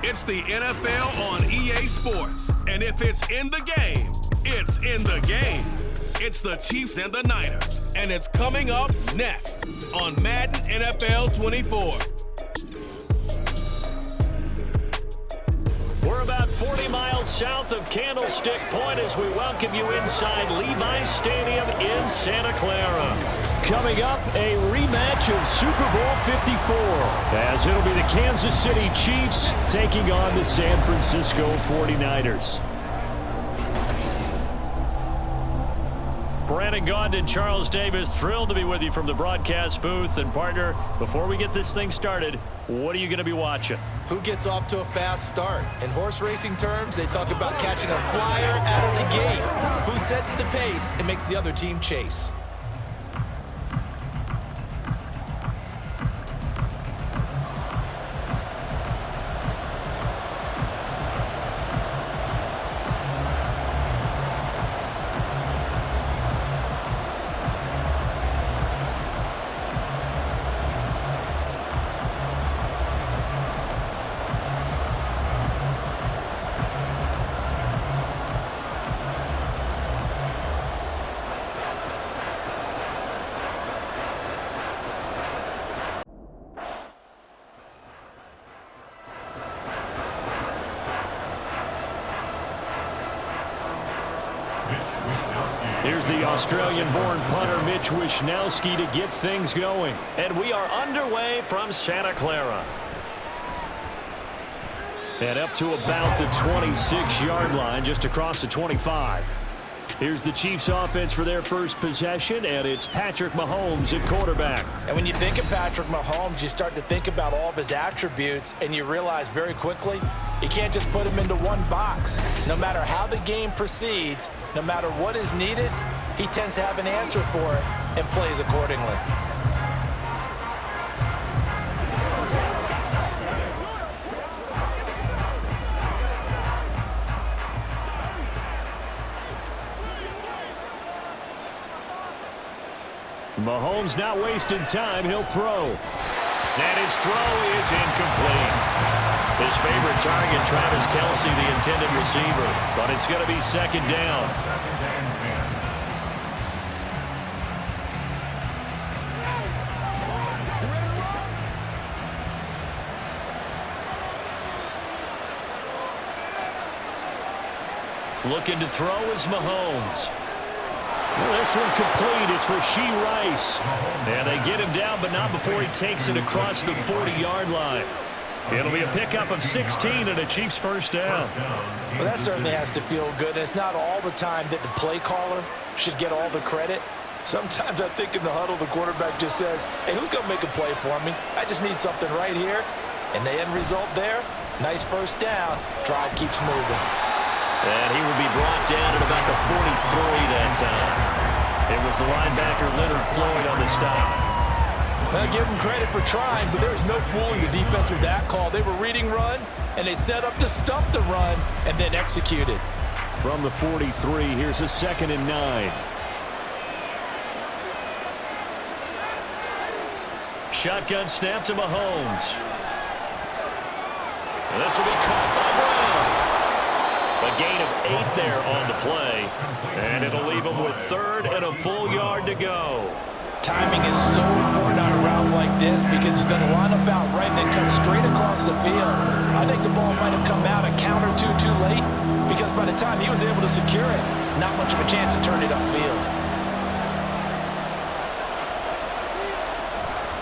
It's the NFL on EA Sports. And if it's in the game, it's in the game. It's the Chiefs and the Niners. And it's coming up next on Madden NFL 24. We're about 40 miles south of Candlestick Point as we welcome you inside Levi's Stadium in Santa Clara. Coming up, a rematch of Super Bowl 54, as it'll be the Kansas City Chiefs taking on the San Francisco 49ers. Brandon Gaudin and Charles Davis, thrilled to be with you from the broadcast booth. And partner, before we get this thing started, what are you going to be watching? Who gets off to a fast start? In horse racing terms, they talk about catching a flyer out of the gate. Who sets the pace and makes the other team chase? Here's the Australian-born punter Mitch Wishnowsky to get things going. And we are underway from Santa Clara. And up to about the 26-yard line, just across the 25. Here's the Chiefs offense for their first possession, and it's Patrick Mahomes at quarterback. And when you think of Patrick Mahomes, you start to think about all of his attributes, and you realize very quickly you can't just put him into one box. No matter how the game proceeds, no matter what is needed, he tends to have an answer for it and plays accordingly. Mahomes not wasting time. He'll throw. And his throw is incomplete. His favorite target, Travis Kelce, the intended receiver. But it's going to be second down. Looking to throw is Mahomes. This one complete. It's Rashee Rice. And they get him down, but not before he takes it across the 40-yard line. It'll be a pickup of 16 and a Chiefs first down. Well, that certainly has to feel good. And it's not all the time that the play caller should get all the credit. Sometimes I think in the huddle, the quarterback just says, hey, who's going to make a play for me? I just need something right here. And the end result there, nice first down. Drive keeps moving. And he will be brought down at about the 43 that time. It was the linebacker Leonard Floyd on the stop. Well, give him credit for trying, but there's no fooling the defense with that call. They were reading run, and they set up to stop the run and then executed. From the 43, here's a 2nd and 9. Shotgun snap to Mahomes. And this will be caught by Brown. A gain of 8 there on the play, and it'll leave him with 3rd and a full yard to go. Timing is so important on a route like this because he's going to line up out right and then cut straight across the field. I think the ball might have come out a count or two too late because by the time he was able to secure it, not much of a chance to turn it upfield.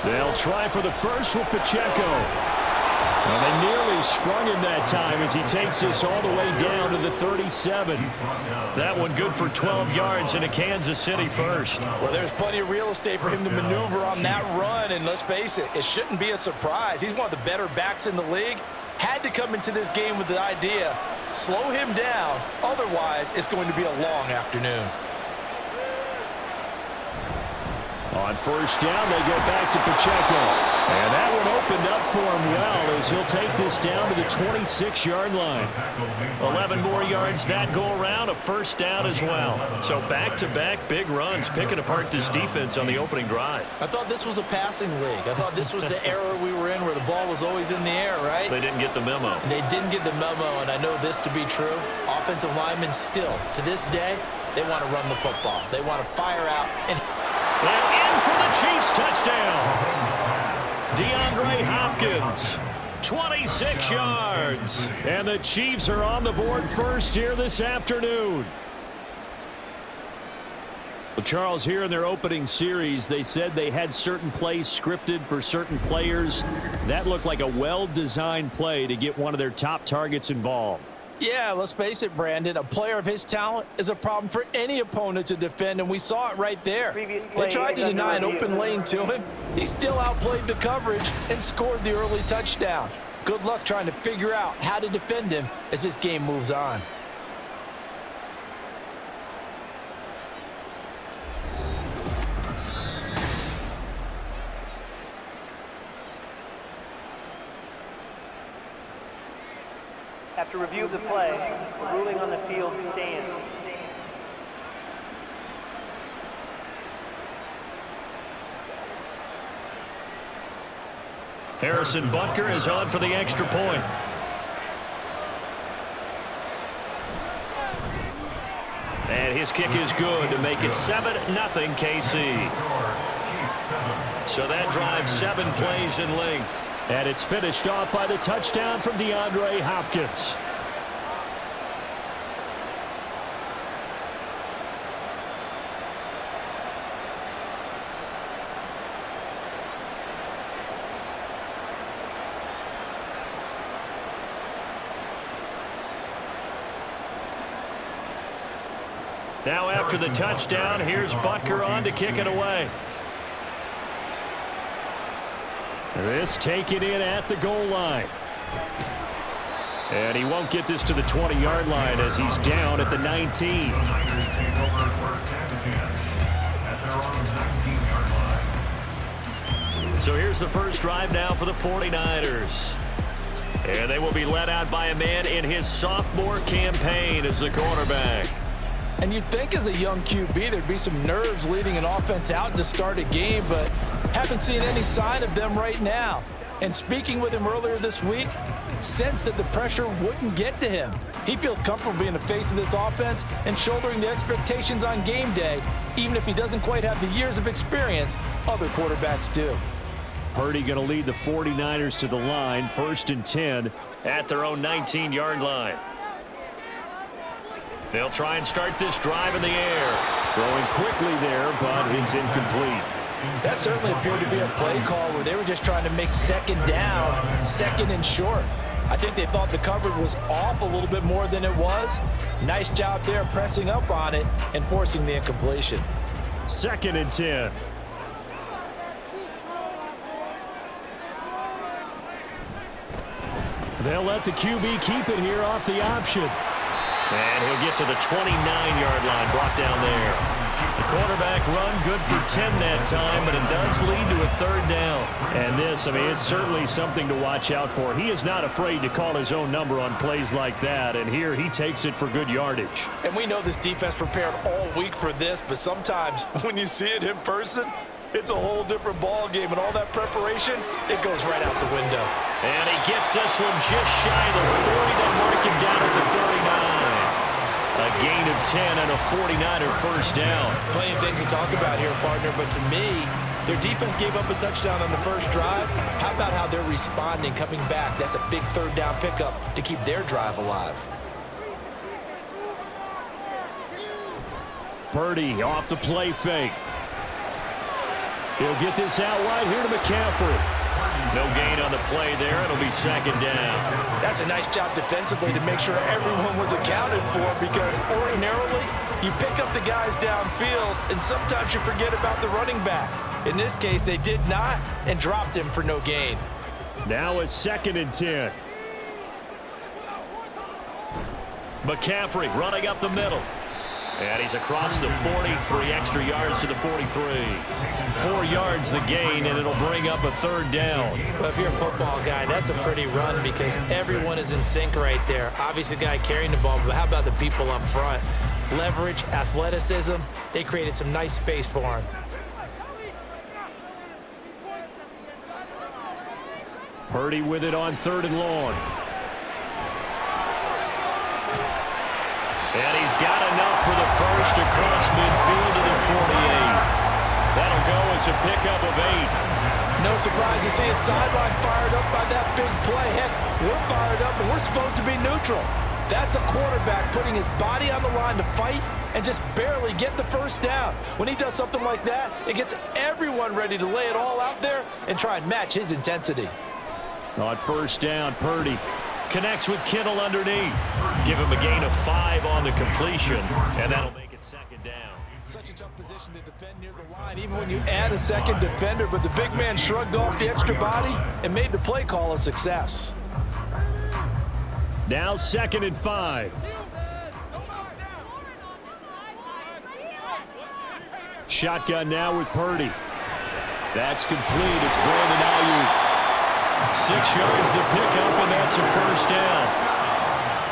They'll try for the first with Pacheco. Well, they nearly sprung him that time as he takes this all the way down to the 37. That one good for 12 yards in a Kansas City first. Well, there's plenty of real estate for him to maneuver on that run, and let's face it, it shouldn't be a surprise. He's one of the better backs in the league. Had to come into this game with the idea, slow him down, otherwise it's going to be a long afternoon. On first down, they go back to Pacheco. And that one opened up for him well as he'll take this down to the 26-yard line. 11 more yards that go around, a first down as well. So back-to-back big runs, picking apart this defense on the opening drive. I thought this was a passing league. I thought this was the era we were in where the ball was always in the air, right? They didn't get the memo. They didn't get the memo, and I know this to be true. Offensive linemen still, to this day, they want to run the football. They want to fire out. And in for the Chiefs touchdown. DeAndre Hopkins, 26 yards. And the Chiefs are on the board first here this afternoon. Well, Charles, here in their opening series, they said they had certain plays scripted for certain players. That looked like a well-designed play to get one of their top targets involved. Yeah, let's face it, Brandon. A player of his talent is a problem for any opponent to defend, and we saw it right there. They tried to deny an open lane to him. He still outplayed the coverage and scored the early touchdown. Good luck trying to figure out how to defend him as this game moves on. After review of the play, the ruling on the field stands. Harrison Butker is on for the extra point. And his kick is good to make it 7-0 KC. So that drives 7 plays in length. And it's finished off by the touchdown from DeAndre Hopkins. Now after the touchdown, here's Butker on to kick it away. This taken in at the goal line. And he won't get this to the 20-yard line as he's down at the 19. So here's the first drive now for the 49ers. And they will be led out by a man in his sophomore campaign as the quarterback. And you'd think as a young QB there'd be some nerves leading an offense out to start a game, but haven't seen any sign of them right now. And speaking with him earlier this week, sensed that the pressure wouldn't get to him. He feels comfortable being the face of this offense and shouldering the expectations on game day, even if he doesn't quite have the years of experience other quarterbacks do. Purdy going to lead the 49ers to the line, 1st and 10 at their own 19-yard line. They'll try and start this drive in the air. Throwing quickly there, but it's incomplete. That certainly appeared to be a play call where they were just trying to make second down, 2nd and short. I think they thought the coverage was off a little bit more than it was. Nice job there pressing up on it and forcing the incompletion. 2nd and 10. They'll let the QB keep it here off the option. And he'll get to the 29-yard line, brought down there. The quarterback run good for 10 that time, but it does lead to a 3rd down. And this, it's certainly something to watch out for. He is not afraid to call his own number on plays like that, and here he takes it for good yardage. And we know this defense prepared all week for this, but sometimes when you see it in person, it's a whole different ball game, and all that preparation, it goes right out the window. And he gets this one just shy of the 40. They'll mark him down at the 39. A gain of 10 and a 49er first down. Plenty of things to talk about here, partner, but to me, their defense gave up a touchdown on the first drive. How about how they're responding, coming back? That's a big 3rd down pickup to keep their drive alive. Purdy off the play fake. He'll get this out wide here to McCaffrey. No gain on the play there. It'll be 2nd down. That's a nice job defensively to make sure everyone was accounted for, because ordinarily you pick up the guys downfield and sometimes you forget about the running back. In this case, they did not and dropped him for no gain. Now a 2nd and 10. McCaffrey running up the middle. And he's across the 40, 3 extra yards to the 43. 4 yards the gain, and it'll bring up a 3rd down. Well, if you're a football guy, that's a pretty run because everyone is in sync right there. Obviously, the guy carrying the ball, but how about the people up front? Leverage, athleticism, they created some nice space for him. Purdy with it on 3rd and long. And he's got enough for the first across midfield to the 48. That'll go as a pickup of 8. No surprise to see his sideline fired up by that big play. Heck, we're fired up, and we're supposed to be neutral. That's a quarterback putting his body on the line to fight and just barely get the first down. When he does something like that, it gets everyone ready to lay it all out there and try and match his intensity. On 1st down, Purdy connects with Kittle underneath. Give him a gain of 5 on the completion, and that'll make it 2nd down. Such a tough position to defend near the line, even when you add a second defender, but the big man shrugged off the extra body and made the play call a success. Now 2nd and 5. Shotgun now with Purdy. That's complete. It's Brandon Ayuk. 6 yards the pickup, and that's a 1st down.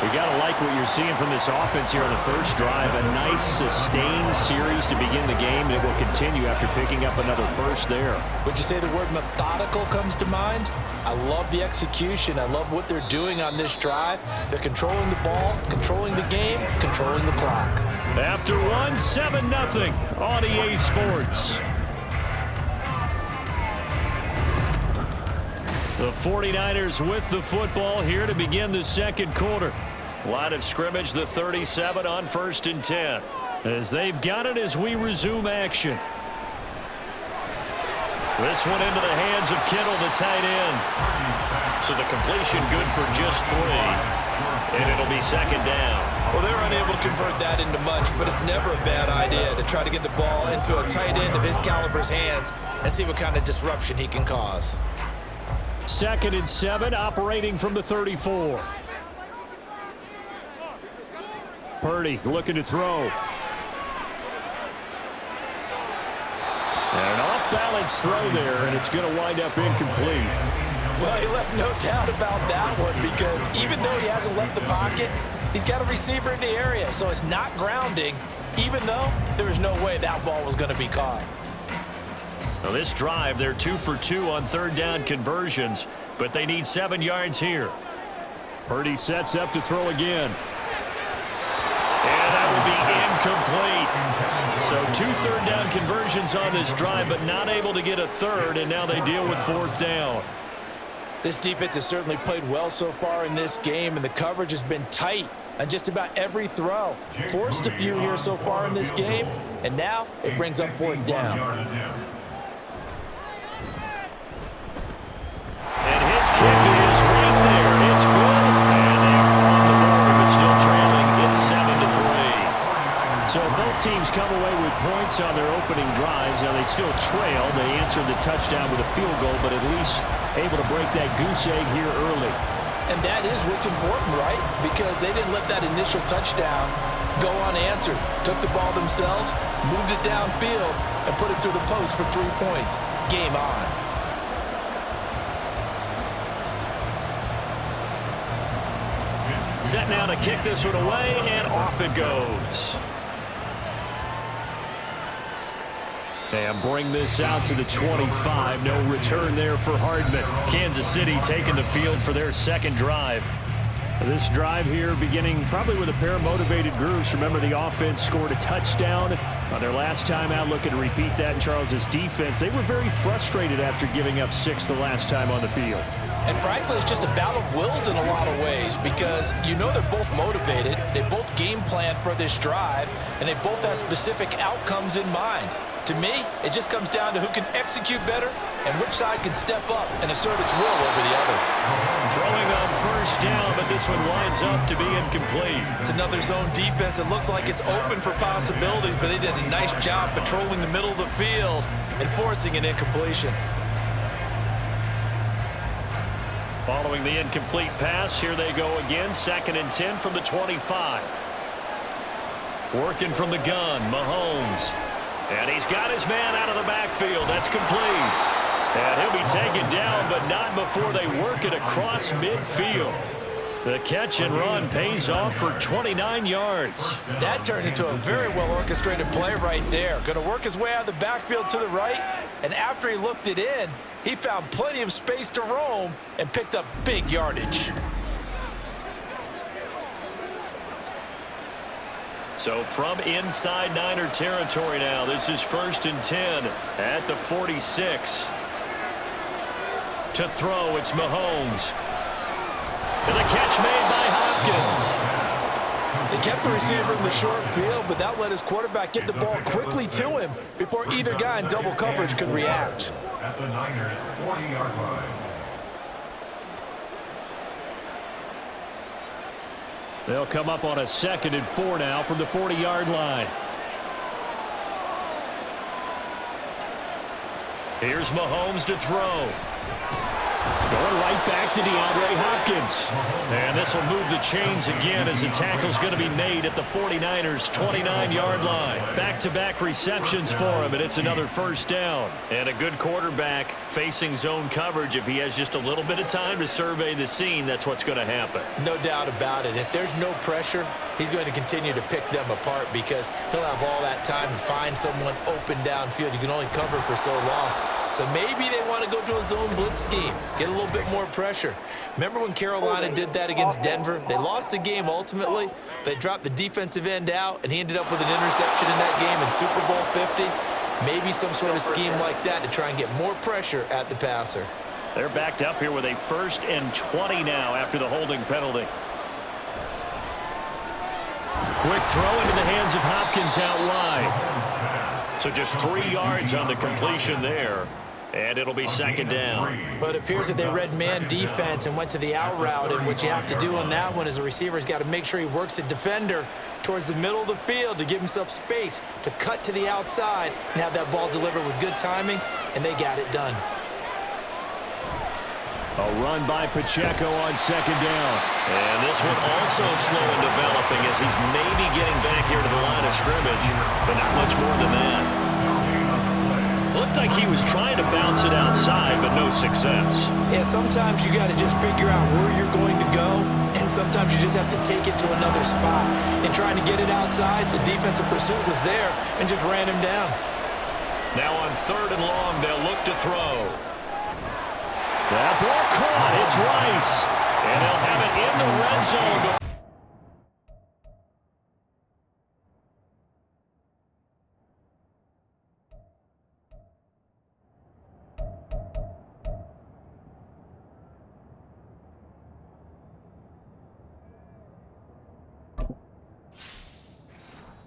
We got to like what you're seeing from this offense here on the first drive. A nice, sustained series to begin the game that will continue after picking up another first there. Would you say the word methodical comes to mind? I love the execution. I love what they're doing on this drive. They're controlling the ball, controlling the game, controlling the clock. After one, 7-0 on EA Sports. The 49ers with the football here to begin the 2nd quarter. Line of scrimmage, the 37 on 1st and 10. As they've got it as we resume action. This one into the hands of Kittle, the tight end. So the completion good for just 3. And it'll be 2nd down. Well, they're unable to convert that into much, but it's never a bad idea to try to get the ball into a tight end of his caliber's hands and see what kind of disruption he can cause. 2nd and 7, operating from the 34. Purdy looking to throw. And an off-balance throw there, and it's going to wind up incomplete. Well, he left no doubt about that one because even though he hasn't left the pocket, he's got a receiver in the area, so it's not grounding, even though there was no way that ball was going to be caught. Well, this drive, they're 2 for 2 on 3rd down conversions, but they need 7 yards here. Purdy sets up to throw again. And that will be incomplete. So 2 3rd down conversions on this drive, but not able to get a 3rd, and now they deal with 4th down. This defense has certainly played well so far in this game, and the coverage has been tight on just about every throw. Forced a few here so far in this game, and now it brings up 4th down. And his kick is right there. It's good. And they are on the board, but still trailing. It's 7-3. So both teams come away with points on their opening drives. Now they still trail. They answered the touchdown with a field goal, but at least able to break that goose egg here early. And that is what's important, right? Because they didn't let that initial touchdown go unanswered. Took the ball themselves, moved it downfield, and put it through the post for 3 points. Game on. Set now to kick this one away, and off it goes. And bring this out to the 25. No return there for Hardman. Kansas City taking the field for their 2nd drive. This drive here beginning probably with a pair of motivated groups. Remember, the offense scored a touchdown on their last time out. Looking to repeat that in Charles's defense. They were very frustrated after giving up 6 the last time on the field. And frankly, it's just a battle of wills in a lot of ways because you know they're both motivated, they both game plan for this drive, and they both have specific outcomes in mind. To me, it just comes down to who can execute better and which side can step up and assert its will over the other. Throwing on 1st down, but this one winds up to be incomplete. It's another zone defense. It looks like it's open for possibilities, but they did a nice job patrolling the middle of the field and forcing an incompletion. Following the incomplete pass, here they go again. 2nd and 10 from the 25. Working from the gun, Mahomes. And he's got his man out of the backfield. That's complete. And he'll be taken down, but not before they work it across midfield. The catch and run pays off for 29 yards. That turned into a very well-orchestrated play right there. Going to work his way out of the backfield to the right, and after he looked it in, he found plenty of space to roam and picked up big yardage. So from inside Niner territory now, this is 1st and 10 at the 46. To throw, it's Mahomes. And the catch made by Hopkins. They kept the receiver in the short field, but that let his quarterback get the ball quickly to him before either guy in double coverage could react. At the Niners' 40-yard line. They'll come up on a 2nd and 4 now from the 40-yard line. Here's Mahomes to throw. Going right back to DeAndre Hopkins. And this will move the chains again as the tackle's going to be made at the 49ers' 29-yard line. Back-to-back receptions for him, and it's another 1st down. And a good quarterback facing zone coverage. If he has just a little bit of time to survey the scene, that's what's going to happen. No doubt about it. If there's no pressure, he's going to continue to pick them apart because he'll have all that time to find someone open downfield. You can only cover for so long. So maybe they want to go to a zone blitz scheme, get a little bit more pressure. Remember when Carolina did that against Denver? They lost the game ultimately. They dropped the defensive end out, and he ended up with an interception in that game in Super Bowl 50. Maybe some sort of scheme like that to try and get more pressure at the passer. They're backed up here with a 1st and 20 now after the holding penalty. Quick throw into the hands of Hopkins out wide. So just 3 yards on the completion there. And it'll be 2nd down. But it appears that they read man defense and went to the out route. And what you have to do on that one is the receiver's got to make sure he works the defender towards the middle of the field to give himself space to cut to the outside and have that ball delivered with good timing. And they got it done. A run by Pacheco on 2nd down. And this one also slow in developing as he's maybe getting back here to the line of scrimmage, but not much more than that. Looked like he was trying to bounce it outside, but no success. Yeah, sometimes you got to just figure out where you're going to go, and sometimes you just have to take it to another spot. In trying to get it outside, the defensive pursuit was there and just ran him down. Now on 3rd and long, they'll look to throw. That ball caught. It's Rice. And they'll have it in the red zone.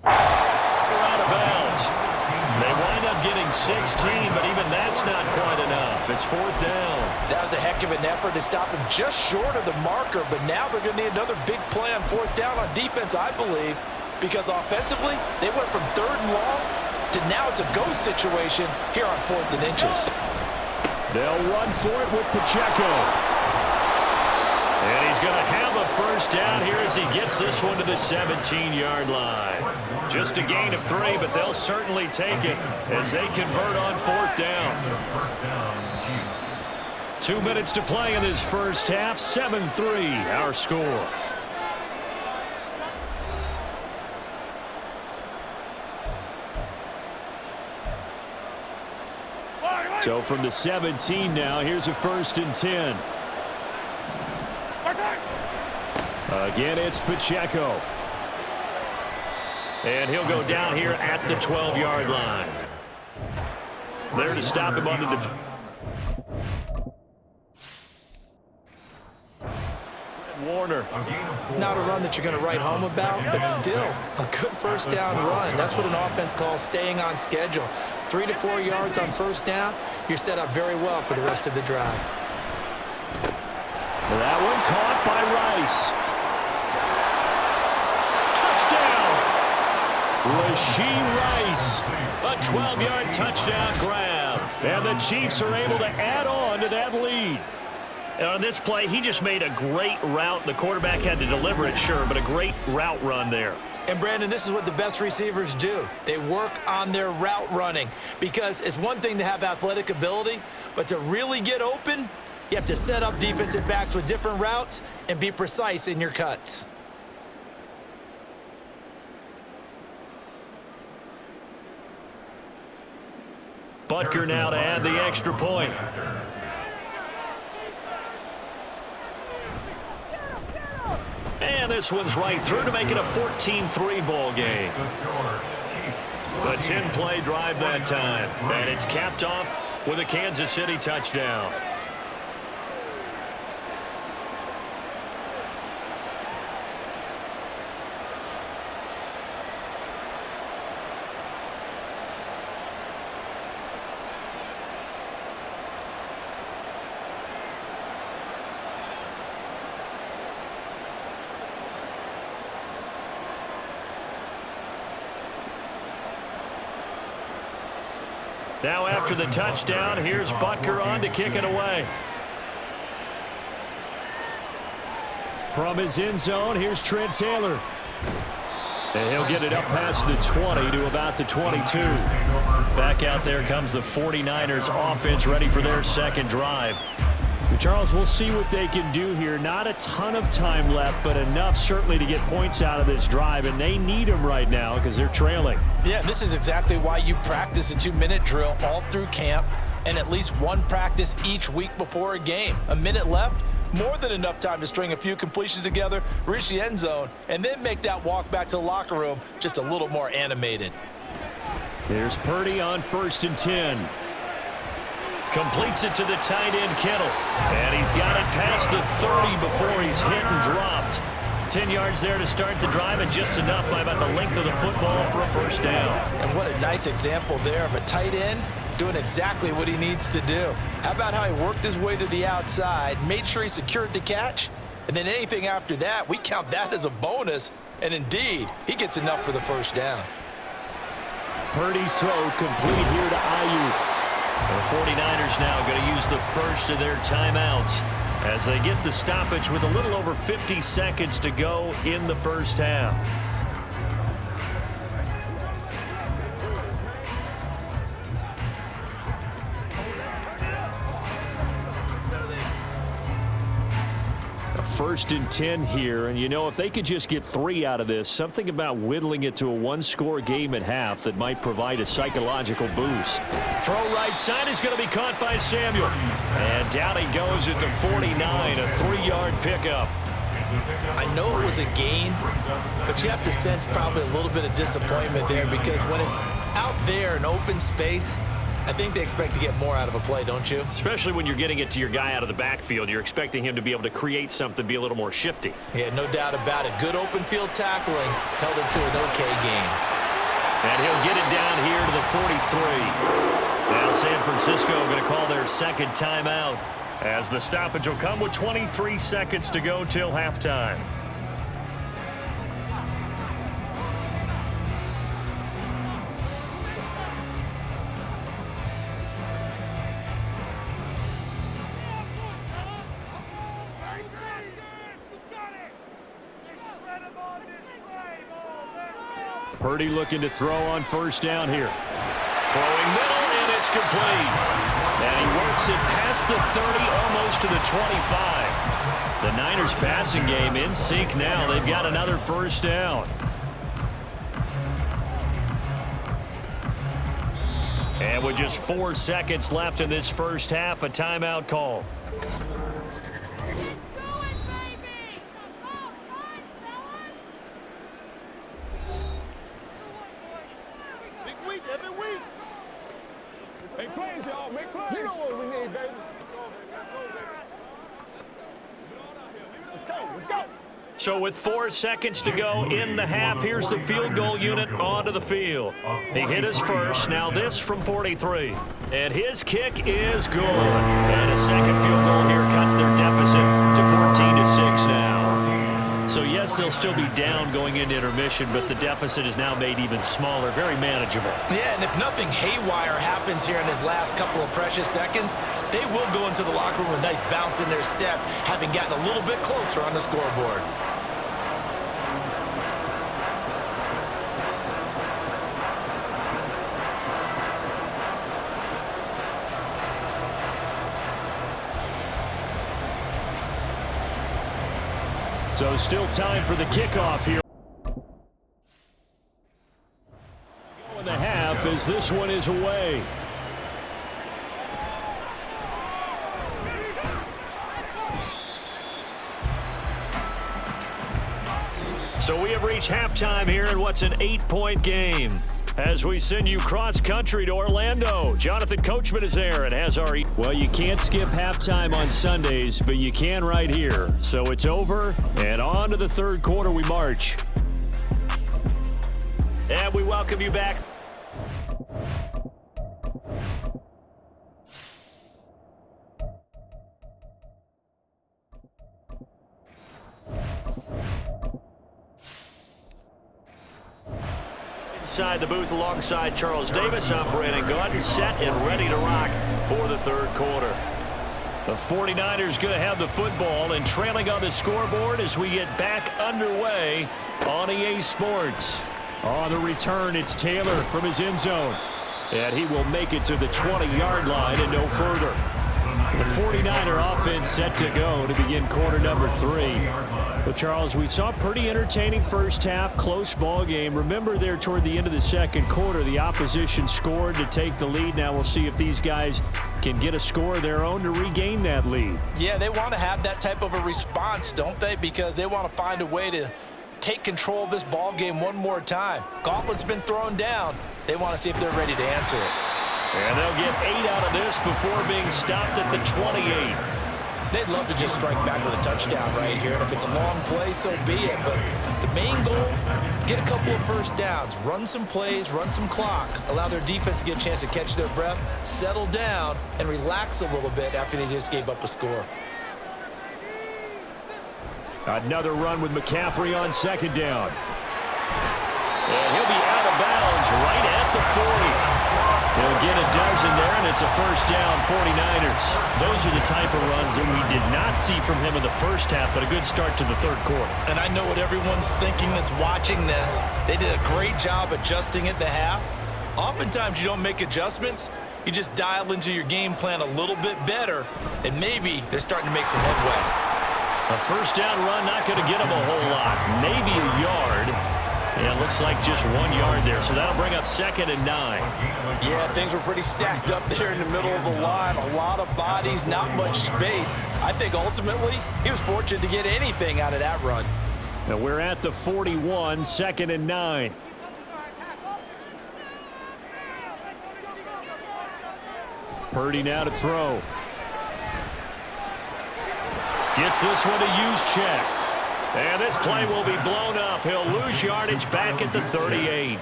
Out of bounds. They wind up getting 16, but even that's not quite enough. It's 4th down. That was a heck of an effort to stop him just short of the marker, but now they're going to need another big play on 4th down on defense, I believe, because offensively, they went from 3rd and long to now it's a go situation here on 4th and inches. They'll run for it with Pacheco. And he's going to have a 1st down here as he gets this one to the 17-yard line. Just a gain of 3, but they'll certainly take it as they convert on 4th down. 2 minutes to play in this first half. 7-3 our score. So from the 17 now, here's a 1st and 10. Again, it's Pacheco. And he'll go down here at the 12-yard line. There to stop him on the defense. Warner. Not a run that you're going to write home about, but still a good 1st down run. That's what an offense calls staying on schedule. 3 to 4 yards on 1st down, you're set up very well for the rest of the drive. That one caught by Rice. Touchdown! Rasheed Rice. A 12-yard touchdown grab. And the Chiefs are able to add on to that lead. And on this play, he just made a great route. The quarterback had to deliver it, sure, but a great route run there. And, Brandon, this is what the best receivers do. They work on their route running because it's one thing to have athletic ability, but to really get open, you have to set up defensive backs with different routes and be precise in your cuts. Butker now to add the extra point. And this one's right through to make it a 14-3 ball game. A 10-play drive that time. And it's capped off with a Kansas City touchdown. Now after the touchdown, here's Butker on to kick it away. From his end zone, here's Trent Taylor. And he'll get it up past the 20 to about the 22. Back out there comes the 49ers offense ready for their second drive. Charles, we'll see what they can do here. Not a ton of time left, but enough certainly to get points out of this drive, and they need them right now because they're trailing. Yeah, this is exactly why you practice a 2-minute drill all through camp and at least one practice each week before a game. A minute left, more than enough time to string a few completions together, reach the end zone, and then make that walk back to the locker room just a little more animated. Here's Purdy on 1st and 10. Completes it to the tight end, Kittle. And he's got it past the 30 before he's hit and dropped. 10 yards there to start the drive, and just enough by about the length of the football for a first down. And what a nice example there of a tight end doing exactly what he needs to do. How about how he worked his way to the outside, made sure he secured the catch, and then anything after that, we count that as a bonus. And indeed, he gets enough for the first down. Purdy's throw complete here to Ayuk. The 49ers now going to use the first of their timeouts as they get the stoppage with a little over 50 seconds to go in the first half. First and 10 here, and you know, if they could just get 3 out of this, something about whittling it to a one-score game at half that might provide a psychological boost. Throw right side is going to be caught by Samuel. And down he goes at the 49, a 3-yard pickup. I know it was a gain, but you have to sense probably a little bit of disappointment there because when it's out there in open space, I think they expect to get more out of a play, don't you? Especially when you're getting it to your guy out of the backfield. You're expecting him to be able to create something, be a little more shifty. Yeah, no doubt about it. Good open field tackling held it to an okay game. And he'll get it down here to the 43. Now San Francisco going to call their second timeout as the stoppage will come with 23 seconds to go till halftime. Purdy looking to throw on first down here. Throwing middle, and it's complete. And he works it past the 30, almost to the 25. The Niners passing game in sync now. They've got another first down. And with just 4 seconds left in this first half, a timeout call. So with 4 seconds to go in the half, here's the field goal unit onto the field. He hit his first, now this from 43. And his kick is good. And a second field goal here cuts their deficit to 14-6 now. So yes, they'll still be down going into intermission, but the deficit is now made even smaller, very manageable. Yeah, and if nothing haywire happens here in his last couple of precious seconds, they will go into the locker room with a nice bounce in their step, having gotten a little bit closer on the scoreboard. So still time for the kickoff here. In the half as this one is away. So we have reached halftime here in what's an 8-point game. As we send you cross-country to Orlando, Jonathan Coachman is there and has our... Well, you can't skip halftime on Sundays, but you can right here. So it's over, and on to the third quarter we march. And we welcome you back. Inside the booth alongside Charles Davis, I'm Brandon Gaudin, set and ready to rock for the third quarter. The 49ers going to have the football and trailing on the scoreboard as we get back underway on EA Sports. On the return, it's Taylor from his end zone. And he will make it to the 20-yard line and no further. The 49er offense set to go to begin quarter number 3. Well, Charles, we saw a pretty entertaining first half, close ball game. Remember there toward the end of the second quarter, the opposition scored to take the lead. Now we'll see if these guys can get a score of their own to regain that lead. Yeah, they want to have that type of a response, don't they? Because they want to find a way to take control of this ball game one more time. Gauntlet's been thrown down. They want to see if they're ready to answer it. And they'll get 8 out of this before being stopped at the 28. They'd love to just strike back with a touchdown right here, and if it's a long play, so be it. But the main goal, get a couple of first downs, run some plays, run some clock, allow their defense to get a chance to catch their breath, settle down, and relax a little bit after they just gave up a score. Another run with McCaffrey on second down. And he'll be out of bounds right at the 40. He'll get a dozen there, and it's a first down, 49ers. Those are the type of runs that we did not see from him in the first half, but a good start to the third quarter. And I know what everyone's thinking that's watching this. They did a great job adjusting at the half. Oftentimes you don't make adjustments. You just dial into your game plan a little bit better, and maybe they're starting to make some headway. A first down run, not going to get him a whole lot. Maybe a yard. Yeah, it looks like just 1 yard there, so that'll bring up 2nd and 9. Yeah, things were pretty stacked up there in the middle of the line. A lot of bodies, not much space. I think ultimately he was fortunate to get anything out of that run. Now we're at the 41, 2nd and 9. Purdy now to throw. Gets this one to Juszczyk. And this play will be blown up. He'll lose yardage back at the 38.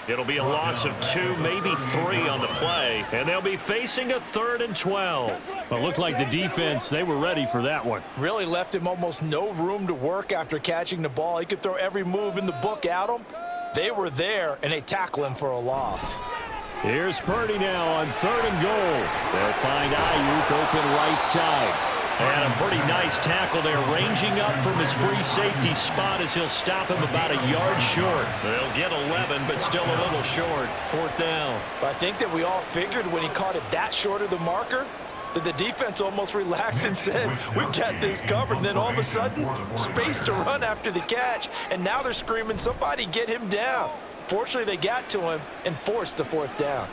It'll be a loss of 2, maybe 3 on the play. And they'll be facing a 3rd and 12. Well, it looked like the defense, they were ready for that one. Really left him almost no room to work after catching the ball. He could throw every move in the book at him. They were there, and they tackle him for a loss. Here's Purdy now on 3rd and goal. They'll find Ayuk open right side. And a pretty nice tackle there, ranging up from his free safety spot as he'll stop him about a yard short. They'll get 11, but still a little short. 4th down. I think that we all figured when he caught it that short of the marker that the defense almost relaxed and said, we've got this covered. And then all of a sudden, space to run after the catch. And now they're screaming, somebody get him down. Fortunately, they got to him and forced the 4th down.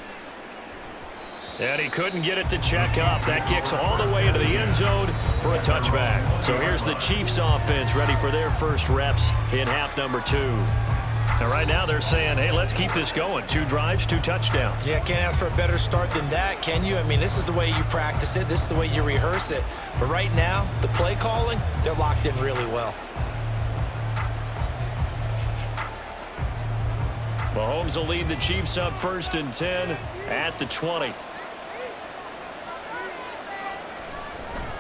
And he couldn't get it to check up. That kicks all the way into the end zone for a touchback. So here's the Chiefs offense ready for their first reps in half number 2. And right now they're saying, hey, let's keep this going. 2 drives, 2 touchdowns. Yeah, can't ask for a better start than that, can you? I mean, this is the way you practice it. This is the way you rehearse it. But right now, the play calling, they're locked in really well. Mahomes will lead the Chiefs up 1st and 10 at the 20.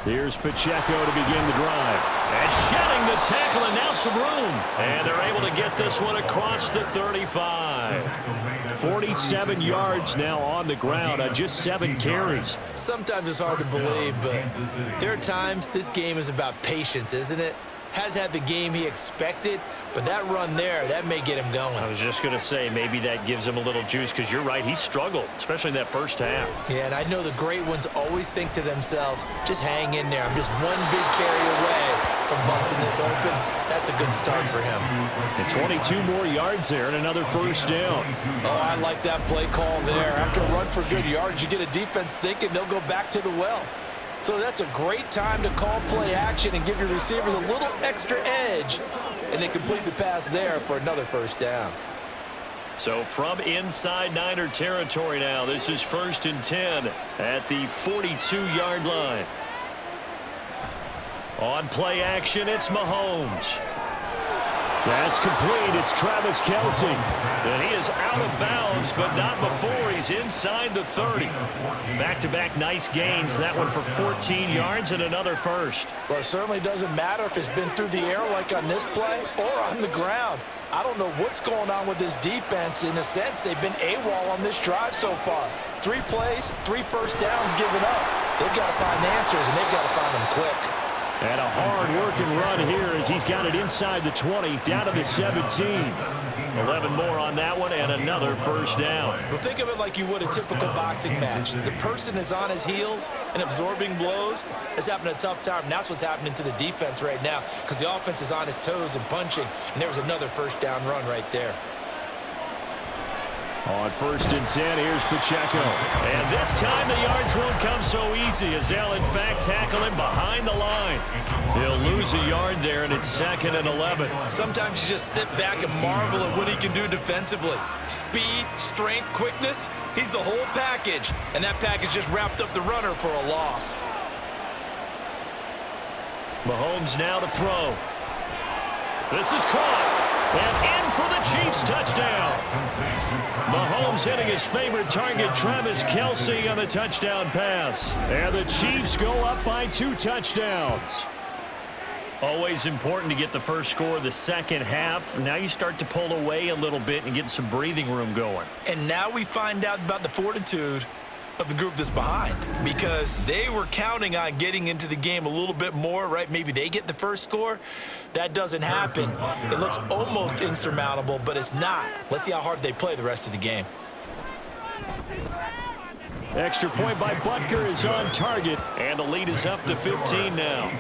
Here's Pacheco to begin the drive. And shedding the tackle, and now some room. And they're able to get this one across the 35. 47 yards now on the ground on just 7 carries. Sometimes it's hard to believe, but there are times this game is about patience, isn't it? Has had the game he expected, but that run there, that may get him going. I was just going to say, maybe that gives him a little juice, because you're right, he struggled, especially in that first half. Yeah, and I know the great ones always think to themselves, just hang in there. I'm just one big carry away. from busting this open. That's a good start for him. And 22 more yards there and another first down. Oh, I like that play call there. After a run for good yards, you get a defense thinking they'll go back to the well. So that's a great time to call play action and give your receivers a little extra edge. And they complete the pass there for another first down. So from inside Niner territory now, this is 1st and 10 at the 42-yard line. On play action, it's Mahomes. That's complete. It's Travis Kelce. And he is out of bounds, but not before he's inside the 30. Back-to-back nice gains. That one for 14 yards and another first. Well, it certainly doesn't matter if it's been through the air like on this play or on the ground. I don't know what's going on with this defense. In a sense, they've been AWOL on this drive so far. 3 plays, 3 first downs given up. They've got to find answers, and they've got to find them quick. And a hard-working run here as he's got it inside the 20, down to the 17. 11 more on that one, and another first down. Well, think of it like you would a typical boxing match. The person that's on his heels and absorbing blows is having a tough time. And that's what's happening to the defense right now because the offense is on his toes and punching, and there was another first down run right there. On 1st and 10, here's Pacheco. And this time the yards won't come so easy as they'll, in fact, tackle him behind the line. He'll lose a yard there, and it's 2nd and 11. Sometimes you just sit back and marvel at what he can do defensively. Speed, strength, quickness, he's the whole package. And that package just wrapped up the runner for a loss. Mahomes now to throw. This is caught. And in for the Chiefs touchdown. Mahomes hitting his favorite target, Travis Kelce, on the touchdown pass. And the Chiefs go up by 2 touchdowns. Always important to get the first score of the second half. Now you start to pull away a little bit and get some breathing room going. And now we find out about the fortitude of the group that's behind because they were counting on getting into the game a little bit more, right? Maybe they get the first score. That doesn't happen. It looks almost insurmountable, but it's not. Let's see how hard they play the rest of the game. Extra point by Butker is on target, and the lead is up to 15 now.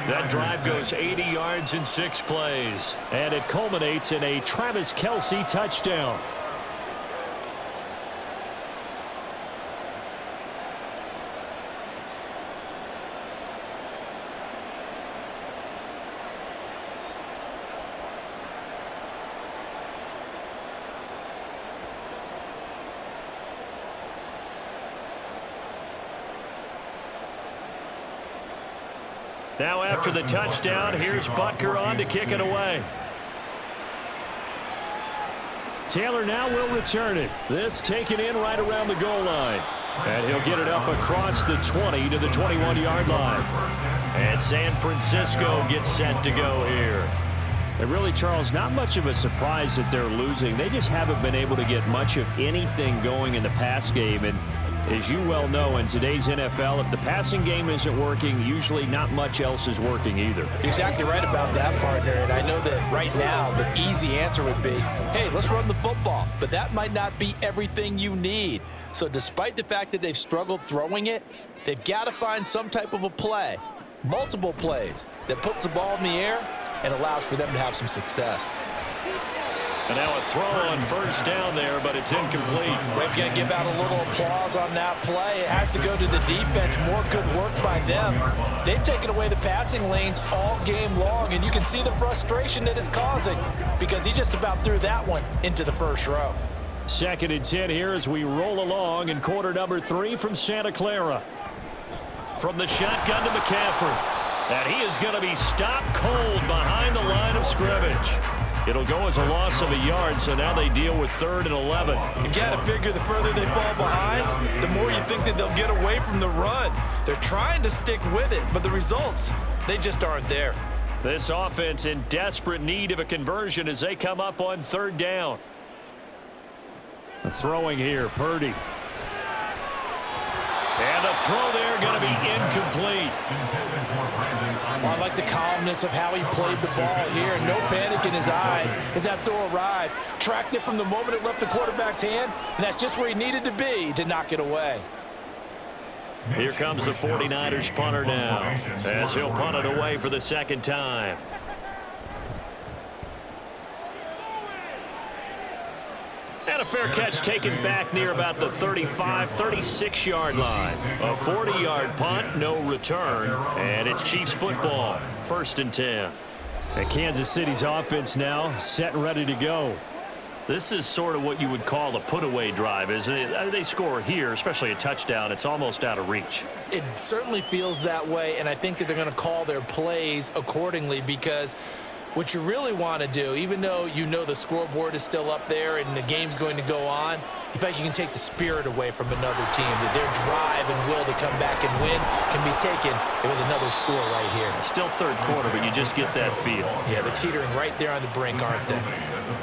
That drive goes 80 yards in 6 plays, and it culminates in a Travis Kelce touchdown. Now after the touchdown, here's Butker on to kick it away. Taylor now will return it. This taken in right around the goal line. And he'll get it up across the 20 to the 21-yard line. And San Francisco gets set to go here. And really, Charles, not much of a surprise that they're losing. They just haven't been able to get much of anything going in the pass game. And as you well know, in today's NFL, if the passing game isn't working, usually not much else is working either. You're exactly right about that, partner. And I know that right now the easy answer would be, hey, let's run the football. But that might not be everything you need. So despite the fact that they've struggled throwing it, they've got to find some type of a play, multiple plays, that puts the ball in the air and allows for them to have some success. And now a throw on first down there, but it's incomplete. We've got to give out a little applause on that play. It has to go to the defense. More good work by them. They've taken away the passing lanes all game long, and you can see the frustration that it's causing because he just about threw that one into the first row. 2nd and 10 here as we roll along in quarter number 3 from Santa Clara. From the shotgun to McCaffrey. And he is going to be stopped cold behind the line of scrimmage. It'll go as a loss of a yard, so now they deal with 3rd and 11. You've got to figure the further they fall behind, the more you think that they'll get away from the run. They're trying to stick with it, but the results, they just aren't there. This offense in desperate need of a conversion as they come up on 3rd down. Throwing here, Purdy. And the throw there going to be incomplete. Well, I like the calmness of how he played the ball here. No panic in his eyes as that throw arrived. Tracked it from the moment it left the quarterback's hand, and that's just where he needed to be to knock it away. Here comes the 49ers punter now, as he'll punt it away for the second time. And a fair catch taken back near about the 35, 36-yard line. A 40-yard punt, no return, and it's Chiefs football, 1st and 10. And Kansas City's offense now set and ready to go. This is sort of what you would call a put-away drive, isn't it? They score here, especially a touchdown. It's almost out of reach. It certainly feels that way, and I think that they're going to call their plays accordingly, because what you really want to do, even though you know the scoreboard is still up there and the game's going to go on, in fact, you can take the spirit away from another team. That their drive and will to come back and win can be taken with another score right here. Still third quarter, but you just get that feel. Yeah, they're teetering right there on the brink, aren't they?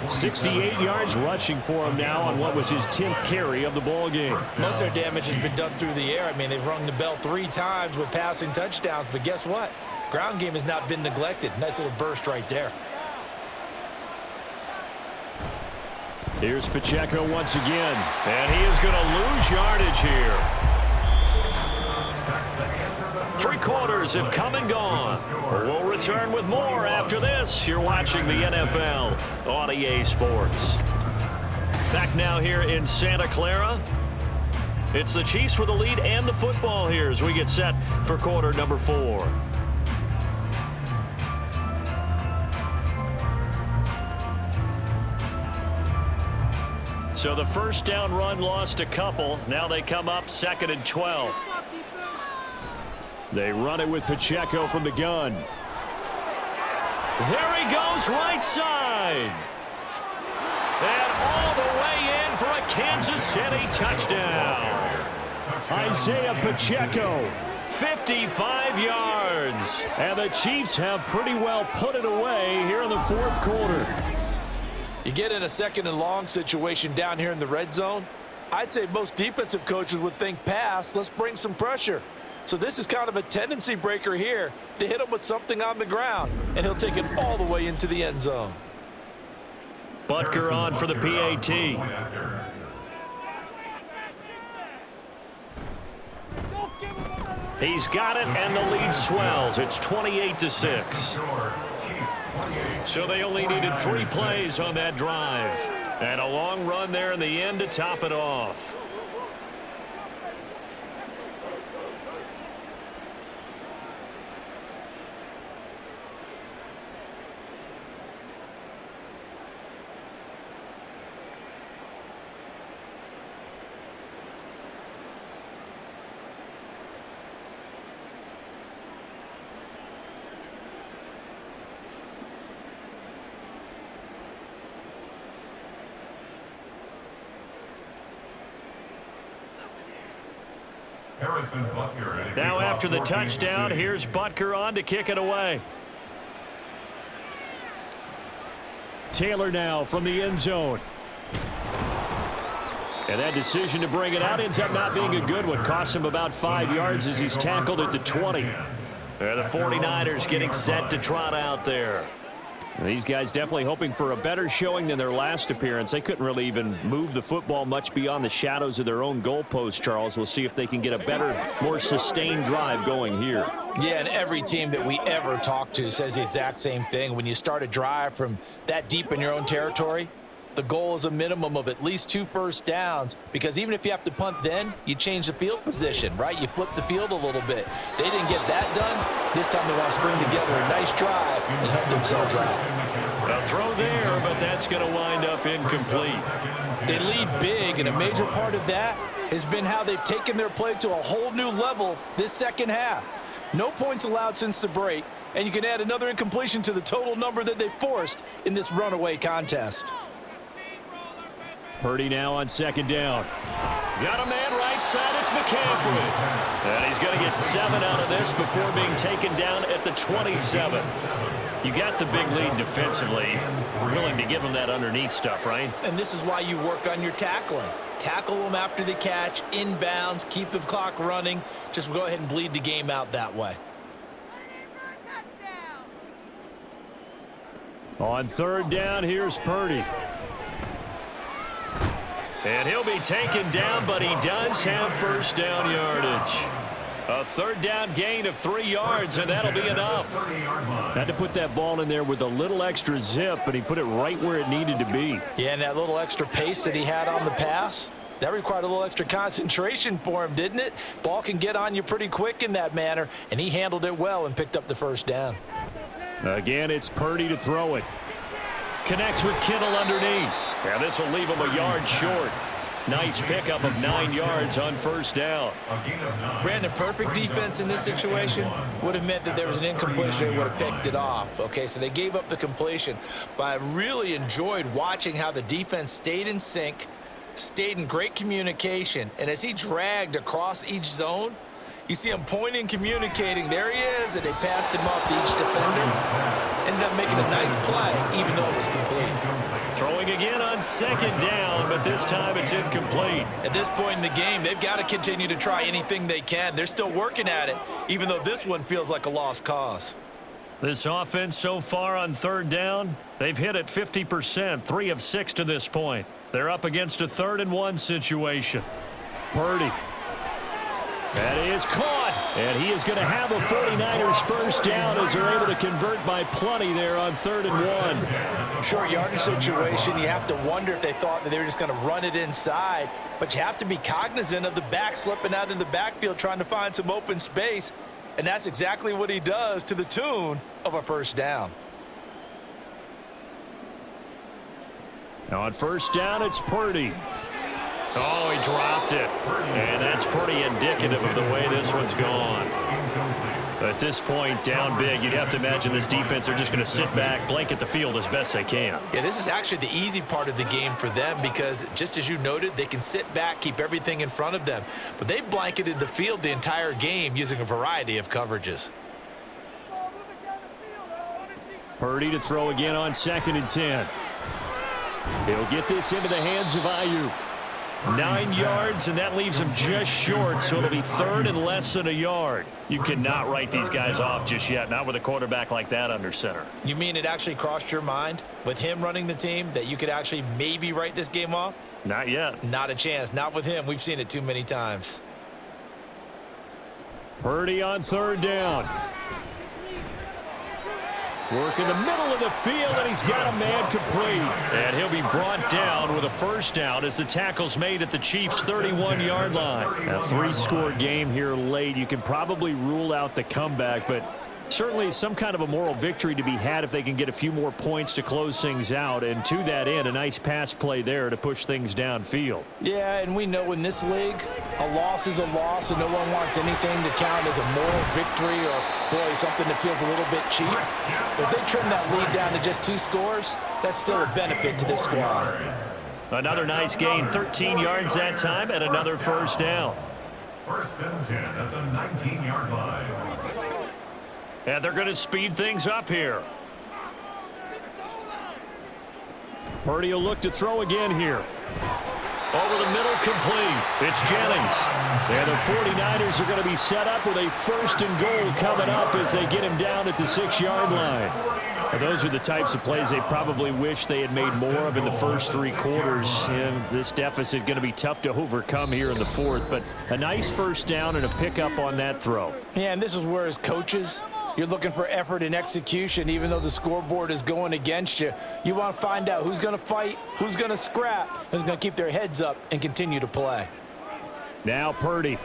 68 yards rushing for him now on what was his 10th carry of the ball game. Most of their damage has been done through the air. I mean, they've rung the bell 3 times with passing touchdowns, but guess what? Ground game has not been neglected. Nice little burst right there. Here's Pacheco once again. And he is going to lose yardage here. 3 quarters have come and gone. We'll return with more after this. You're watching the NFL on EA Sports. Back now here in Santa Clara. It's the Chiefs with the lead and the football here as we get set for quarter number 4. So the first down run lost a couple. Now they come up 2nd and 12. They run it with Pacheco from the gun. There he goes, right side. And all the way in for a Kansas City touchdown. Isaiah Pacheco. 55 yards. And the Chiefs have pretty well put it away here in the 4th quarter. You get in a 2nd and long situation down here in the red zone, I'd say most defensive coaches would think pass, let's bring some pressure. So this is kind of a tendency breaker here to hit him with something on the ground, and he'll take it all the way into the end zone. Butker on for the PAT. He's got it, and the lead swells. It's 28-6. So they only needed 3 plays on that drive. And a long run there in the end to top it off. Now after the touchdown, here's Butker on to kick it away. Taylor now from the end zone. And that decision to bring it out ends up not being a good one. Cost him about 5 yards as he's tackled at the 20. And the 49ers getting set to trot out there. These guys definitely hoping for a better showing than their last appearance. They couldn't really even move the football much beyond the shadows of their own goalpost, Charles. We'll see if they can get a better, more sustained drive going here. Yeah, and every team that we ever talk to says the exact same thing. When you start a drive from that deep in your own territory, the goal is a minimum of at least 2 first downs, because even if you have to punt then, you change the field position, right? You flip the field a little bit. They didn't get that done. This time they want to string together a nice drive and help themselves out. A throw there, but that's going to wind up incomplete. They lead big, and a major part of that has been how they've taken their play to a whole new level this second half. No points allowed since the break, and you can add another incompletion to the total number that they forced in this runaway contest. Purdy now on 2nd down. Got a man right side. It's McCaffrey. And he's going to get 7 out of this before being taken down at the 27. You got the big lead defensively. Willing to give him that underneath stuff, right? And this is why you work on your tackling. Tackle them after the catch, inbounds, keep the clock running. Just go ahead and bleed the game out that way. On 3rd down, here's Purdy. And he'll be taken down, but he does have first down yardage. A third down gain of 3 yards, and that'll be enough. Had to put that ball in there with a little extra zip, but he put it right where it needed to be. Yeah, and that little extra pace that he had on the pass, that required a little extra concentration for him, didn't it? Ball can get on you pretty quick in that manner, and he handled it well and picked up the first down. Again, it's Purdy to throw it. Connects with Kittle underneath. Yeah, this will leave him a yard short. Nice pickup of 9 yards on first down. Brandon, perfect defense in this situation would have meant that there was an incompletion. They would have picked it off. Okay, so they gave up the completion. But I really enjoyed watching how the defense stayed in sync, stayed in great communication. And as he dragged across each zone, you see him pointing, communicating. There he is, and they passed him off to each defender. Ended up making a nice play, even though it was complete. Throwing again on second down, but this time it's incomplete. At this point in the game, they've got to continue to try anything they can. They're still working at it, even though this one feels like a lost cause. This offense so far on third down, they've hit it 50%, 3 of 6 to this point. They're up against a 3rd and 1 situation. Purdy. That is caught, and he is going to have a 49ers first down as they're able to convert by plenty there on 3rd and 1. Short yardage situation, you have to wonder if they thought that they were just going to run it inside, but you have to be cognizant of the back slipping out of the backfield trying to find some open space, and that's exactly what he does to the tune of a first down. Now on first down, it's Purdy. Oh, he dropped it. And that's pretty indicative of the way this one's gone. At this point, down big, you'd have to imagine this defense are just going to sit back, blanket the field as best they can. Yeah, this is actually the easy part of the game for them because, just as you noted, they can sit back, keep everything in front of them. But they've blanketed the field the entire game using a variety of coverages. Purdy to throw again on 2nd and 10. He'll get this into the hands of Ayuk. 9 yards, and that leaves him just short, so it'll be 3rd and less than a yard. You cannot write these guys off just yet, not with a quarterback like that under center. You mean it actually crossed your mind with him running the team that you could actually maybe write this game off? Not yet. Not a chance. Not with him. We've seen it too many times. Purdy on 3rd down. Work in the middle of the field, and he's got a man complete. And he'll be brought down with a first down as the tackle's made at the Chiefs' 31-yard line. A 3-score game here late. You can probably rule out the comeback, but certainly some kind of a moral victory to be had if they can get a few more points to close things out. And to that end, a nice pass play there to push things downfield. Yeah, and we know in this league, a loss is a loss, and no one wants anything to count as a moral victory or, boy, something that feels a little bit cheap. But if they trim that lead down to just 2 scores, that's still a benefit to this squad. Another nice gain, 13 yards that time, and another first down. 1st and 10 at the 19-yard line. And they're going to speed things up here. Purdy will look to throw again here. Over the middle, complete. It's Jennings. And the 49ers are going to be set up with a 1st and goal coming up as they get him down at the 6-yard line. Now, those are the types of plays they probably wish they had made more of in the first 3 quarters. And this deficit going to be tough to overcome here in the 4th. But a nice first down and a pickup on that throw. Yeah, and this is where as coaches, you're looking for effort and execution, even though the scoreboard is going against you. You want to find out who's going to fight, who's going to scrap, who's going to keep their heads up and continue to play. Now Purdy.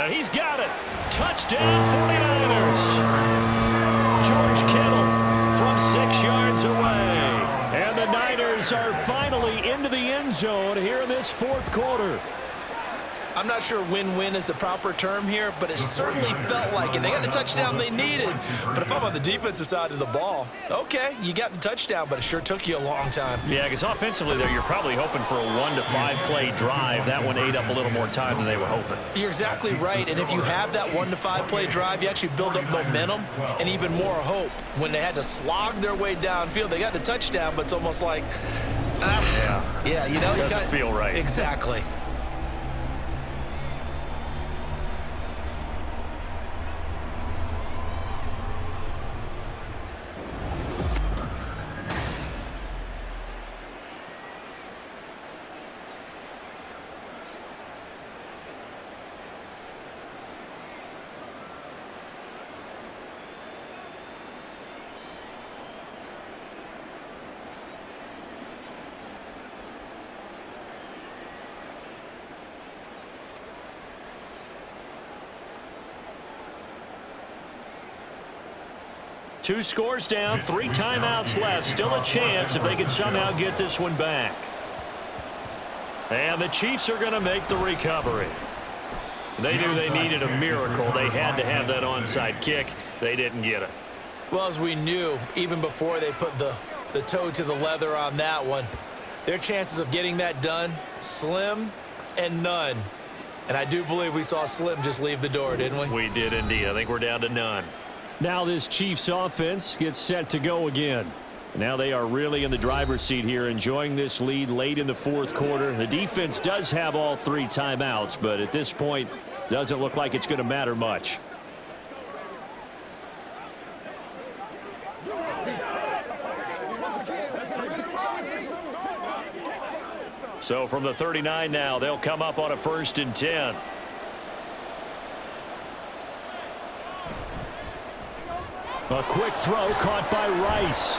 He's got it. Touchdown, 49ers. George Kittle from 6 yards away. And the Niners are finally into the end zone here in this 4th quarter. I'm not sure win-win is the proper term here, but it certainly felt like it. They got the touchdown they needed. But if I'm on the defensive side of the ball, okay, you got the touchdown, but it sure took you a long time. Yeah, because offensively there, you're probably hoping for a 1 to 5 play drive. That one ate up a little more time than they were hoping. You're exactly right. And if you have that 1 to 5 play drive, you actually build up momentum and even more hope. When they had to slog their way downfield, they got the touchdown, but it's almost like, yeah, you know, it doesn't feel right. Exactly. 2 scores down, 3 timeouts left. Still a chance if they can somehow get this one back. And the Chiefs are going to make the recovery. They knew they needed a miracle. They had to have that onside kick. They didn't get it. Well, as we knew, even before they put the toe to the leather on that one, their chances of getting that done, slim and none. And I do believe we saw Slim just leave the door, didn't we? We did indeed. I think we're down to none. Now this Chiefs offense gets set to go again. Now they are really in the driver's seat here, enjoying this lead late in the 4th quarter. The defense does have all 3 timeouts, but at this point, doesn't look like it's going to matter much. So from the 39 now, they'll come up on a 1st and 10. A quick throw caught by Rice.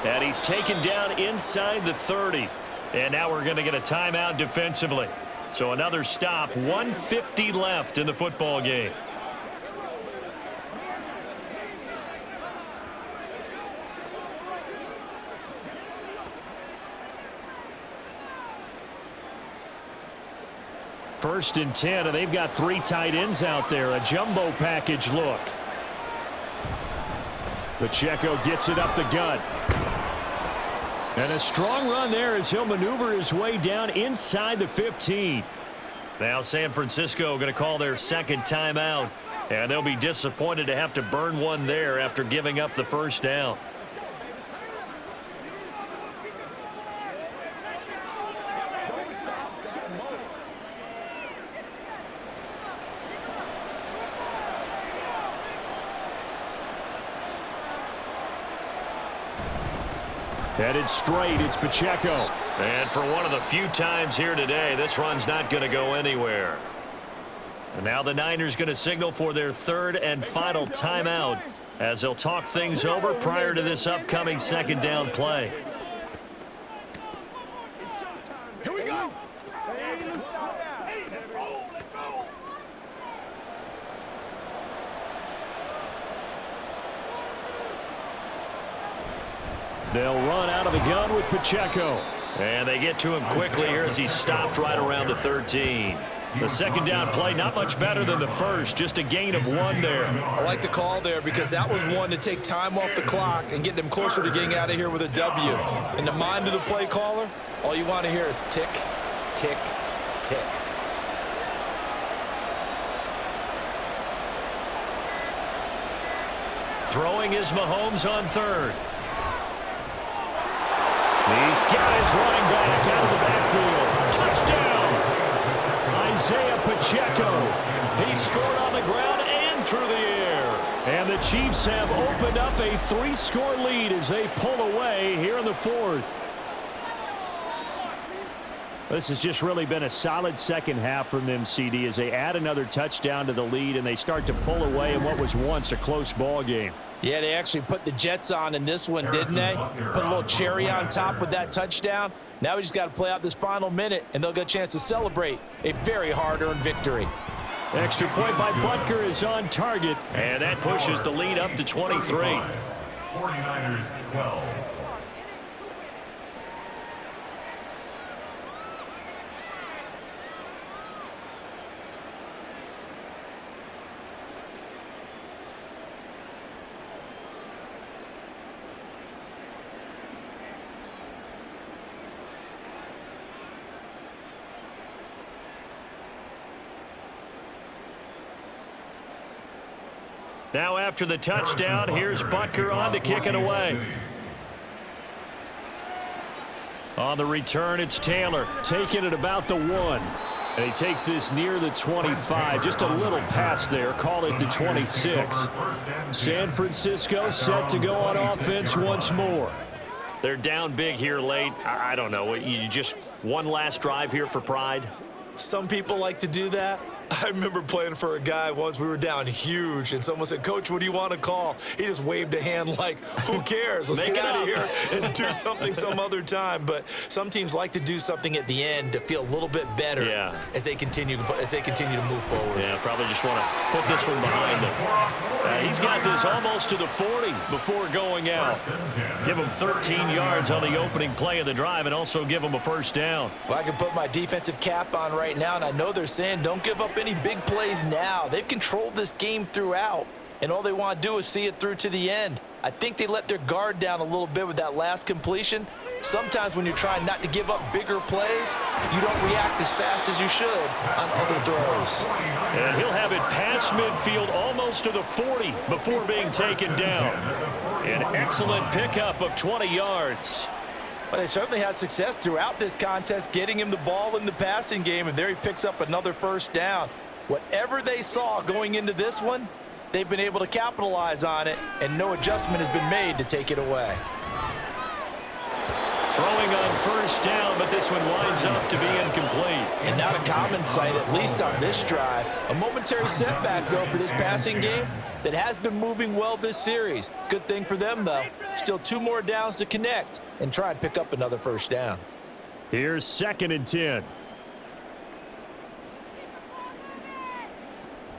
And he's taken down inside the 30. And now we're going to get a timeout defensively. So another stop, 1:50 left in the football game. First and 10, and they've got 3 tight ends out there. A jumbo package look. Pacheco gets it up the gut. And a strong run there as he'll maneuver his way down inside the 15. Now San Francisco going to call their 2nd timeout. And they'll be disappointed to have to burn one there after giving up the 1st down. Headed straight, it's Pacheco. And for one of the few times here today, this run's not going to go anywhere. And now the Niners going to signal for their 3rd and final timeout as they'll talk things over prior to this upcoming 2nd down play. Here we go. They'll run out of the gun with Pacheco. And they get to him quickly here as he stopped right around the 13. The 2nd down play, not much better than the 1st, just a gain of 1 there. I like the call there because that was one to take time off the clock and get them closer to getting out of here with a W. In the mind of the play caller, all you want to hear is tick, tick, tick. Throwing is Mahomes on 3rd. He's got his running back out of the backfield. Touchdown! Isaiah Pacheco. He scored on the ground and through the air. And the Chiefs have opened up a 3-score lead as they pull away here in the 4th. This has just really been a solid 2nd half from them, CD, as they add another touchdown to the lead and they start to pull away in what was once a close ball game. Yeah, they actually put the Jets on in this one, didn't they? Put a little cherry on top with that touchdown. Now we just got to play out this final minute, and they'll get a chance to celebrate a very hard-earned victory. Extra point by Butker is on target. And that pushes the lead up to 23. 49ers 12. Now after the touchdown, here's Butker on to kick it away. On the return, it's Taylor taking it about the 1. And he takes this near the 25. Just a little pass there. Call it the 26. San Francisco set to go on offense once more. They're down big here late. I don't know. You just one last drive here for pride? Some people like to do that. I remember playing for a guy once. We were down huge, and someone said, "Coach, what do you want to call?" He just waved a hand like, "Who cares? Let's get out of here and do something some other time." But some teams like to do something at the end to feel a little bit better as they continue to move forward. Yeah, probably just want to put this one behind them. He's got this almost to the 40 before going out. Give him 13 yards on the opening play of the drive and also give him a first down. Well, I can put my defensive cap on right now, and I know they're saying don't give up any big plays now. They've controlled this game throughout, and all they want to do is see it through to the end. I think they let their guard down a little bit with that last completion. Sometimes when you're trying not to give up bigger plays, you don't react as fast as you should on other throws. And he'll have it past midfield almost to the 40 before being taken down. An excellent pickup of 20 yards. Well, they certainly had success throughout this contest getting him the ball in the passing game, and there he picks up another first down. Whatever they saw going into this one, they've been able to capitalize on it, and no adjustment has been made to take it away. Throwing on first down, but this one winds up to be incomplete. And not a common sight, at least on this drive. A momentary setback, though, for this passing game that has been moving well this series. Good thing for them, though. Still 2 more downs to connect and try and pick up another first down. Here's 2nd and 10.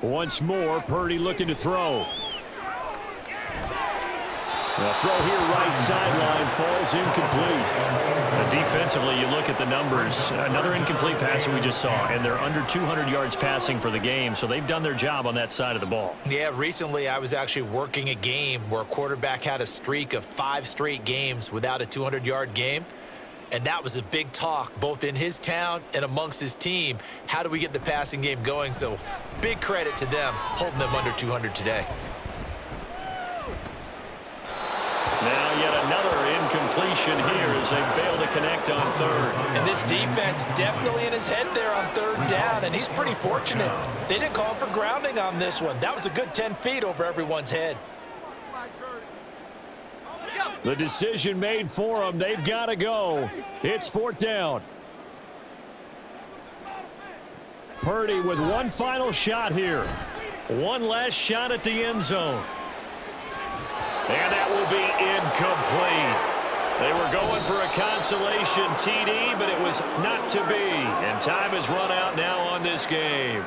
Once more, Purdy looking to throw. The throw here right sideline falls incomplete. Defensively, you look at the numbers. Another incomplete pass that we just saw, and they're under 200 yards passing for the game, so they've done their job on that side of the ball. Yeah, recently I was actually working a game where a quarterback had a streak of 5 straight games without a 200-yard game, and that was a big talk both in his town and amongst his team. How do we get the passing game going? So big credit to them holding them under 200 today. Now yet another incompletion here as they fail to connect on 3rd. And this defense definitely in his head there on 3rd down, and he's pretty fortunate. They didn't call for grounding on this one. That was a good 10 feet over everyone's head. The decision made for them. They've got to go. It's 4th down. Purdy with one final shot here. One last shot at the end zone. And that will be incomplete. They were going for a consolation TD, but it was not to be. And time has run out now on this game.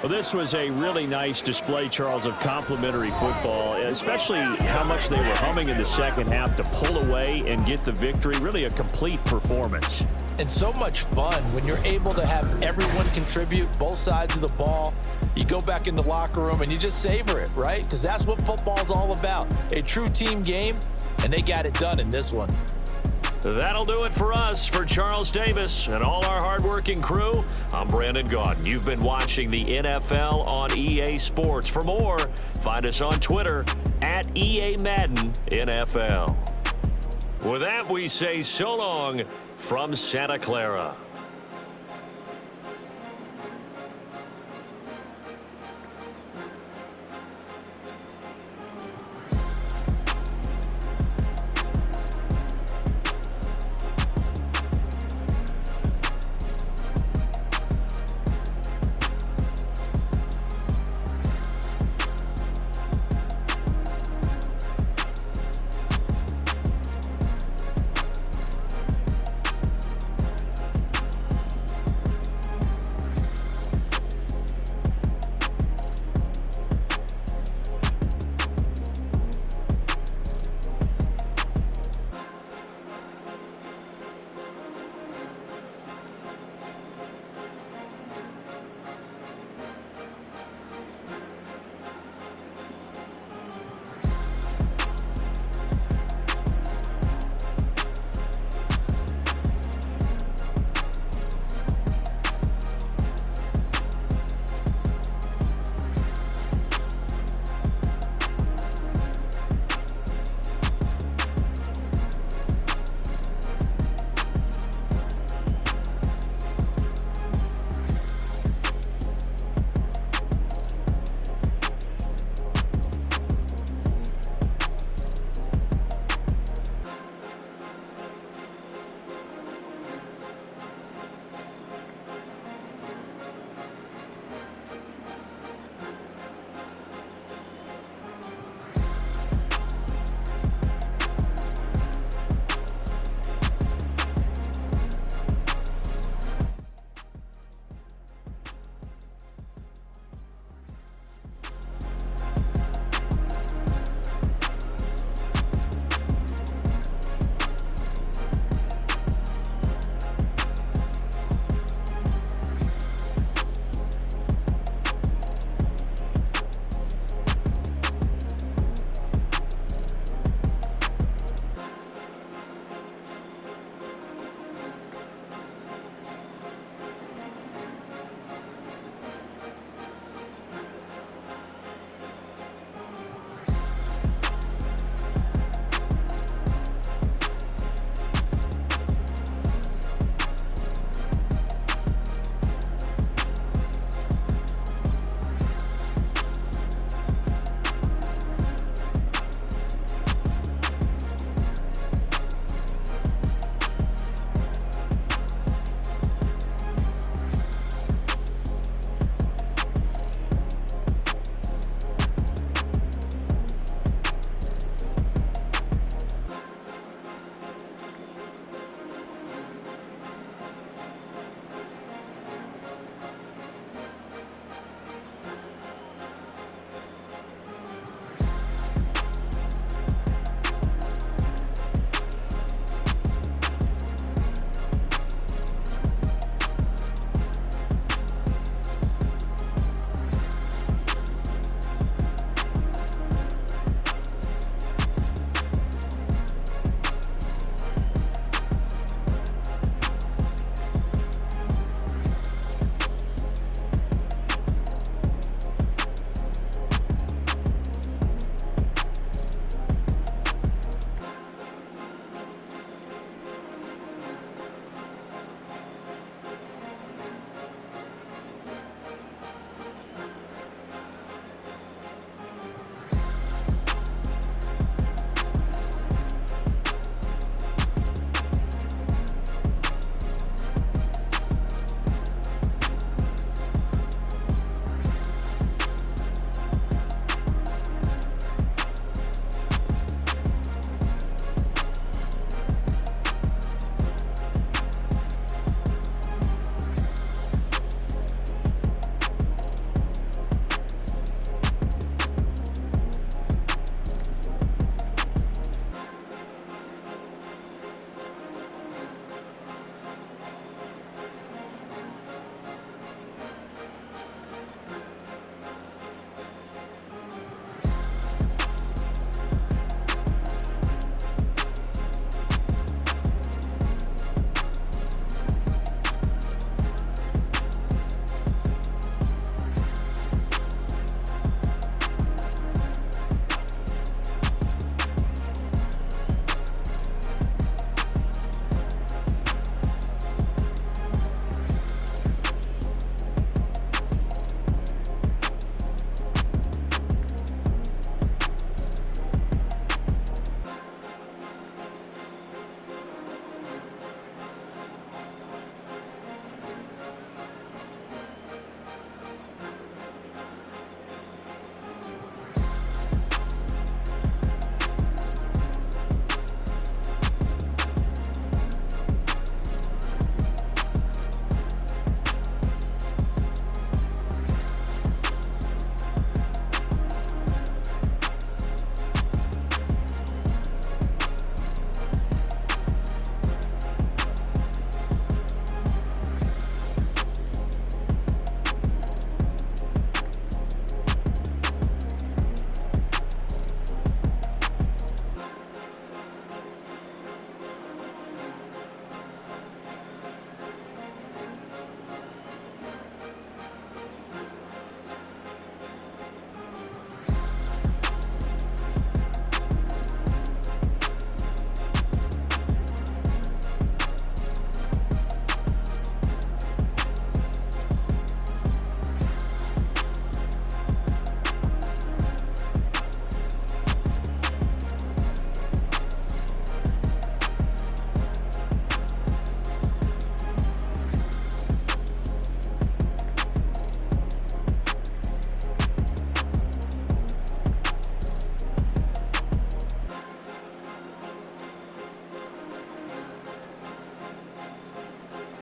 Well, this was a really nice display, Charles, of complimentary football, especially how much they were humming in the second half to pull away and get the victory. Really a complete performance. And so much fun when you're able to have everyone contribute, both sides of the ball. You go back in the locker room and you just savor it, right? Because that's what football's all about. A true team game, and they got it done in this one. That'll do it for us. For Charles Davis and all our hardworking crew, I'm Brandon Gaudin. You've been watching the NFL on EA Sports. For more, find us on Twitter at EA Madden NFL. With that, we say so long from Santa Clara.